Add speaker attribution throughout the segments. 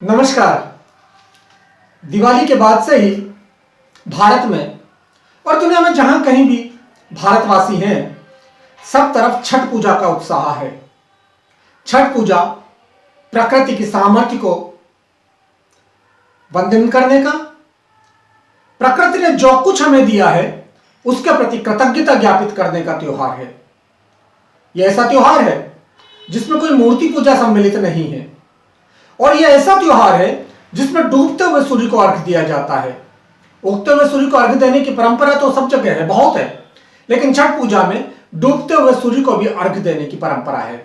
Speaker 1: नमस्कार। दिवाली के बाद से ही भारत में और दुनिया में जहां कहीं भी भारतवासी हैं, सब तरफ छठ पूजा का उत्साह है। छठ पूजा प्रकृति की सामर्थ्य को वंदन करने का, प्रकृति ने जो कुछ हमें दिया है उसके प्रति कृतज्ञता ज्ञापित करने का त्योहार है। यह ऐसा त्योहार है जिसमें कोई मूर्ति पूजा सम्मिलित नहीं है, और यह ऐसा त्योहार है जिसमें डूबते हुए सूर्य को अर्घ्य दिया जाता है। उगते हुए सूर्य को अर्घ्य देने की परंपरा तो सब जगह है, बहुत है, लेकिन छठ पूजा में डूबते हुए सूर्य को भी अर्घ्य देने की परंपरा है।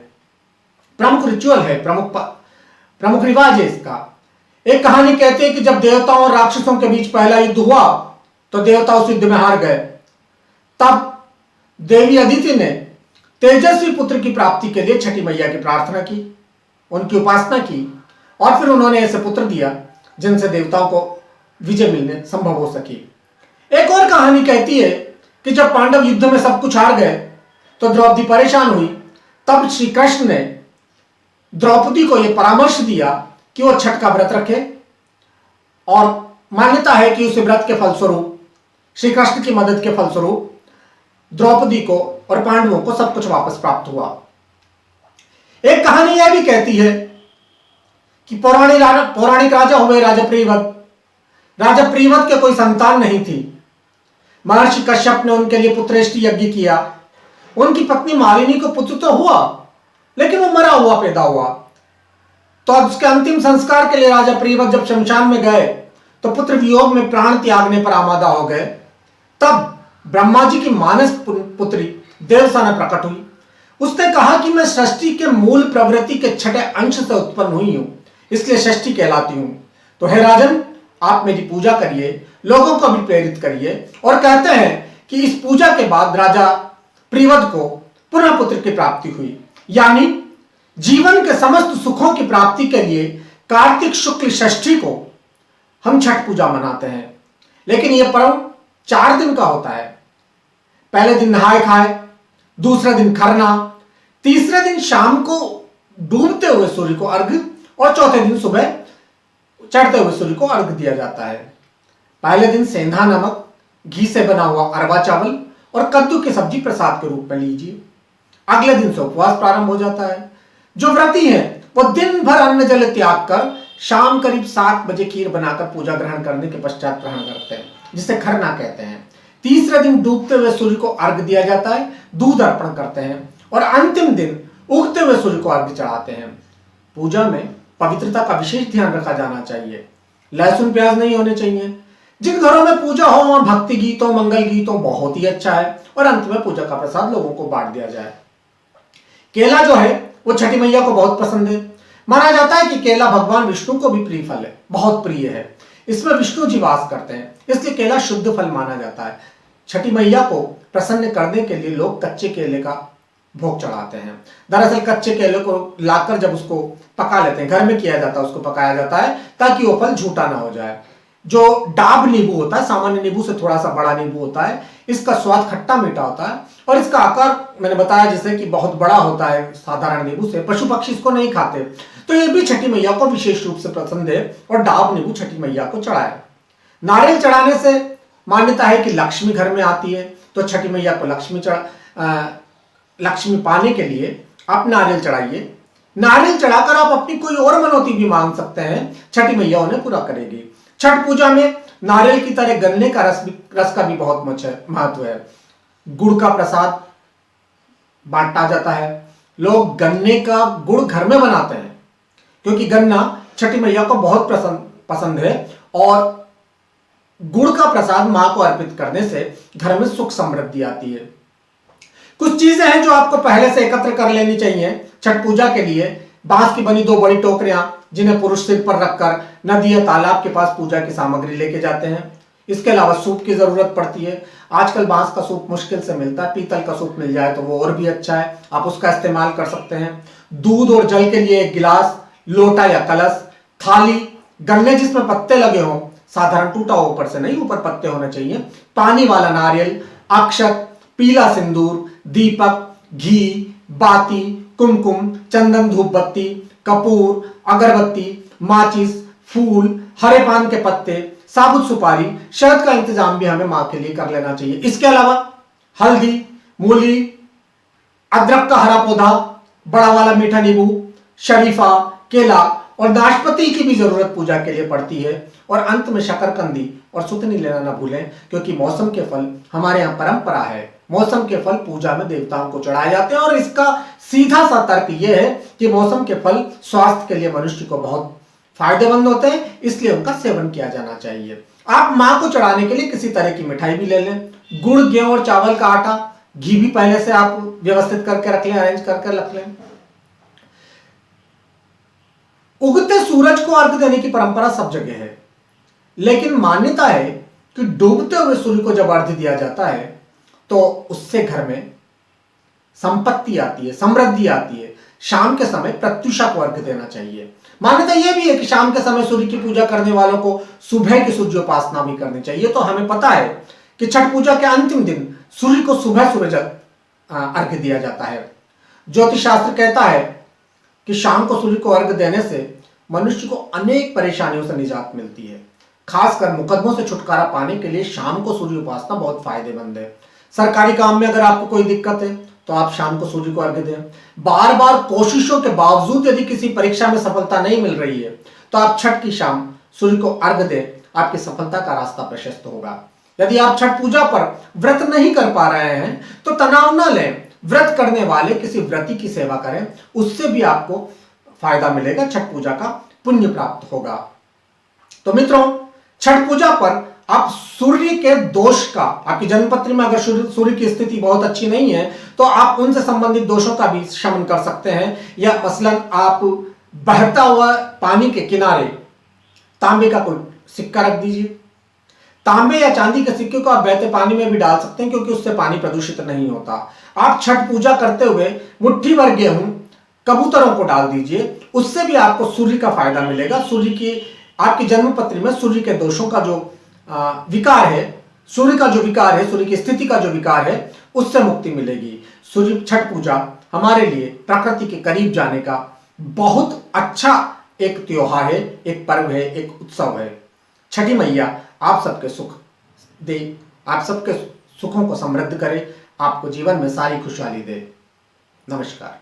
Speaker 1: प्रमुख रिचुअल है, प्रमुख रिवाज है इसका। एक कहानी कहती है कि जब देवताओं और राक्षसों के बीच पहला युद्ध हुआ तो देवता उस युद्ध में हार गए। तब देवी अदिति ने तेजस्वी पुत्र की प्राप्ति के लिए छठी मैया की प्रार्थना की, उनकी उपासना की, और फिर उन्होंने ऐसे पुत्र दिया जिनसे देवताओं को विजय मिलने संभव हो सकी। एक और कहानी कहती है कि जब पांडव युद्ध में सब कुछ हार गए तो द्रौपदी परेशान हुई। तब श्री कृष्ण ने द्रौपदी को यह परामर्श दिया कि वो छठ का व्रत रखे, और मान्यता है कि उस व्रत के फलस्वरूप, श्री कृष्ण की मदद के फलस्वरूप द्रौपदी को और पांडवों को सब कुछ वापस प्राप्त हुआ। एक कहानी यह भी कहती है कि पौराणिक राजा हुए राजा प्रीवत के कोई संतान नहीं थी। महर्षि कश्यप ने उनके लिए पुत्रेष्टि यज्ञ किया। उनकी पत्नी मालिनी को पुत्र तो हुआ, लेकिन वो मरा हुआ पैदा हुआ। तो अब उसके अंतिम संस्कार के लिए राजा प्रीवत जब शमशान में गए तो पुत्र वियोग में प्राण त्यागने पर आमादा हो गए। तब ब्रह्मा जी की मानस पुत्री देवसेना प्रकट हुई। उसने कहा कि मैं सृष्टि के मूल प्रवृत्ति के छठे अंश से उत्पन्न हुई हूं, इसलिए षष्ठी कहलाती हूं। तो हे राजन, आप मेरी पूजा करिए, लोगों को भी प्रेरित करिए। और कहते हैं कि इस पूजा के बाद राजा प्रीवत को पुनः पुत्र की प्राप्ति हुई। यानी जीवन के समस्त सुखों की प्राप्ति के लिए कार्तिक शुक्ल षष्ठी को हम छठ पूजा मनाते हैं। लेकिन यह पर्व 4 दिन का होता है। पहले दिन नहाए खाए, दूसरे दिन खरना, तीसरे दिन शाम को डूबते हुए सूर्य को अर्घ्य, और चौथे दिन सुबह चढ़ते हुए सूर्य को अर्घ्य दिया जाता है। पहले दिन सेंधा नमक, घी से बना हुआ अरवा चावल और कद्दू की सब्जी प्रसाद के रूप में लीजिए। अगले दिन से उपवास प्रारंभ हो जाता है। जो व्रती है वो दिन भर अन्न जल त्याग कर शाम करीब 7 बजे खीर बनाकर पूजा ग्रहण करने के पश्चात ग्रहण करते हैं, जिसे खरना कहते हैं। तीसरे दिन डूबते हुए सूर्य को अर्घ्य दिया जाता है, दूध अर्पण करते हैं, और अंतिम दिन उगते हुए सूर्य को अर्घ्य चढ़ाते हैं। पूजा में पवित्रता का विशेष ध्यान रखा जाना चाहिए। लहसुन प्याज नहीं होने चाहिए। जिन घरों में पूजा हो वहां भक्ति गीतों, मंगल गीतों बहुत ही अच्छा है, और अंत में पूजा का प्रसाद लोगों को बांट दिया जाए। केला जो है वो छठी मैया को बहुत पसंद है। माना जाता है कि केला भगवान विष्णु को भी प्रिय फल है, बहुत प्रिय है। इसमें विष्णु जी वास करते हैं, इसलिए केला शुद्ध फल माना जाता है। छठी मैया को प्रसन्न करने के लिए लोग कच्चे केले का भोग चढ़ाते हैं। दरअसल कच्चे केले को लाकर जब उसको पका लेते हैं, घर में किया जाता है, उसको पकाया जाता है ताकि वो फल झूठा ना हो जाए। जो डाब नींबू होता है, सामान्य नींबू से थोड़ा सा बड़ा नींबू होता है, इसका स्वाद खट्टा मीठा होता है, और इसका आकार मैंने बताया जैसे कि बहुत बड़ा होता है साधारण नींबू से। पशु पक्षी इसको नहीं खाते, तो ये भी छठी मैया को विशेष रूप से पसंद है, और डाब नींबू छठी मैया को चढ़ाए। नारियल चढ़ाने से मान्यता है कि लक्ष्मी घर में आती है, तो छठी मैया को लक्ष्मी पाने के लिए आप नारियल चढ़ाइए। नारियल चढ़ाकर आप अपनी कोई और मनौती भी मांग सकते हैं, छठी मैया उन्हें पूरा करेगी। छठ पूजा में नारियल की तरह गन्ने का रस का भी बहुत महत्व है। गुड़ का प्रसाद बांटा जाता है। लोग गन्ने का गुड़ घर में बनाते हैं, क्योंकि गन्ना छठी मैया को बहुत पसंद है, और गुड़ का प्रसाद मां को अर्पित करने से घर में सुख समृद्धि आती है। कुछ चीजें हैं जो आपको पहले से एकत्र कर लेनी चाहिए छठ पूजा के लिए। बांस की बनी 2 बड़ी टोकरियां, जिन्हें पुरुष सिर पर रखकर नदी या तालाब के पास पूजा की सामग्री लेके जाते हैं। इसके अलावा सूप की जरूरत पड़ती है। आजकल बांस का सूप मुश्किल से मिलता है, पीतल का सूप मिल जाए तो वो और भी अच्छा है, आप उसका इस्तेमाल कर सकते हैं। दूध और जल के लिए 1 गिलास, लोटा या कलश, थाली, गन्ने जिसमें पत्ते लगे हों, साधारण टूटा ऊपर से नहीं, ऊपर पत्ते होने चाहिए, पानी वाला नारियल, अक्षत, पीला सिंदूर, दीपक, घी, बाती, कुमकुम, चंदन, धूप बत्ती, कपूर, अगरबत्ती, माचिस, फूल, हरे पान के पत्ते, साबुत सुपारी, शहद का इंतजाम भी हमें मां के लिए कर लेना चाहिए। इसके अलावा हल्दी, मूली, अदरक का हरा पौधा, बड़ा वाला मीठा नींबू, शरीफा, केला और नाशपाती की भी जरूरत पूजा के लिए पड़ती है। और अंत में शकरकंदी और सुतनी लेना ना भूलें, क्योंकि मौसम के फल हमारे यहाँ परंपरा है, मौसम के फल पूजा में देवताओं को चढ़ाए जाते हैं। और इसका सीधा सा तर्क यह है कि मौसम के फल स्वास्थ्य के लिए मनुष्य को बहुत फायदेमंद होते हैं, इसलिए उनका सेवन किया जाना चाहिए। आप मां को चढ़ाने के लिए किसी तरह की मिठाई भी ले लें, गुड़, गेहूं और चावल का आटा, घी भी पहले से आप व्यवस्थित करके रख लें, अरेंज करके रख लें। उगते सूरज को अर्घ देने की परंपरा सब जगह है, लेकिन मान्यता है कि डूबते हुए सूर्य को जब अर्घ दिया जाता है तो उससे घर में संपत्ति आती है, समृद्धि आती है। शाम के समय प्रत्युषा को अर्घ देना चाहिए। मान्यता यह भी है कि शाम के समय सूर्य की पूजा करने वालों को सुबह की सूर्योपासना भी करनी चाहिए। तो हमें पता है कि छठ पूजा के अंतिम दिन सूर्य को सुबह सूरज अर्घ दिया जाता है। ज्योतिष शास्त्र कहता है कि शाम को सूर्य को अर्घ देने से मनुष्य को अनेक परेशानियों से निजात मिलती है। खासकर मुकदमों से छुटकारा पाने के लिए शाम को सूर्य उपासना बहुत फायदेमंद है। सरकारी काम में अगर आपको कोई दिक्कत है तो आप शाम को सूर्य को अर्घ दें। बार बार कोशिशों के बावजूद यदि किसी परीक्षा में सफलता नहीं मिल रही है तो आप छठ की शाम सूर्य को अर्घ दें, आपकी सफलता का रास्ता प्रशस्त होगा। यदि आप छठ पूजा पर व्रत नहीं कर पा रहे हैं तो तनाव न लें, व्रत करने वाले किसी व्रती की सेवा करें, उससे भी आपको फायदा मिलेगा, छठ पूजा का पुण्य प्राप्त होगा। तो मित्रों, छठ पूजा पर आप सूर्य के दोष का, आपकी जन्मपत्री में अगर सूर्य की स्थिति बहुत अच्छी नहीं है तो आप उनसे संबंधित दोषों का भी शमन कर सकते हैं। या मसलन आप बहता हुआ पानी के किनारे तांबे का कोई सिक्का रख दीजिए। तांबे या चांदी के सिक्के को आप बहते पानी में भी डाल सकते हैं, क्योंकि उससे पानी प्रदूषित नहीं होता। आप छठ पूजा करते हुए मुट्ठी भर गेहूं कबूतरों को डाल दीजिए, उससे भी आपको सूर्य का फायदा मिलेगा। सूर्य की, आपकी जन्मपत्री में सूर्य के दोषों का जो विकार है, सूर्य का जो विकार है, सूर्य की स्थिति का जो विकार है, उससे मुक्ति मिलेगी। सूर्य छठ पूजा हमारे लिए प्रकृति के करीब जाने का बहुत अच्छा एक त्योहार है, एक पर्व है, एक उत्सव है। छठी मैया आप सबके सुख दे, आप सबके सुखों को समृद्ध करे, आपको जीवन में सारी खुशहाली दे। नमस्कार।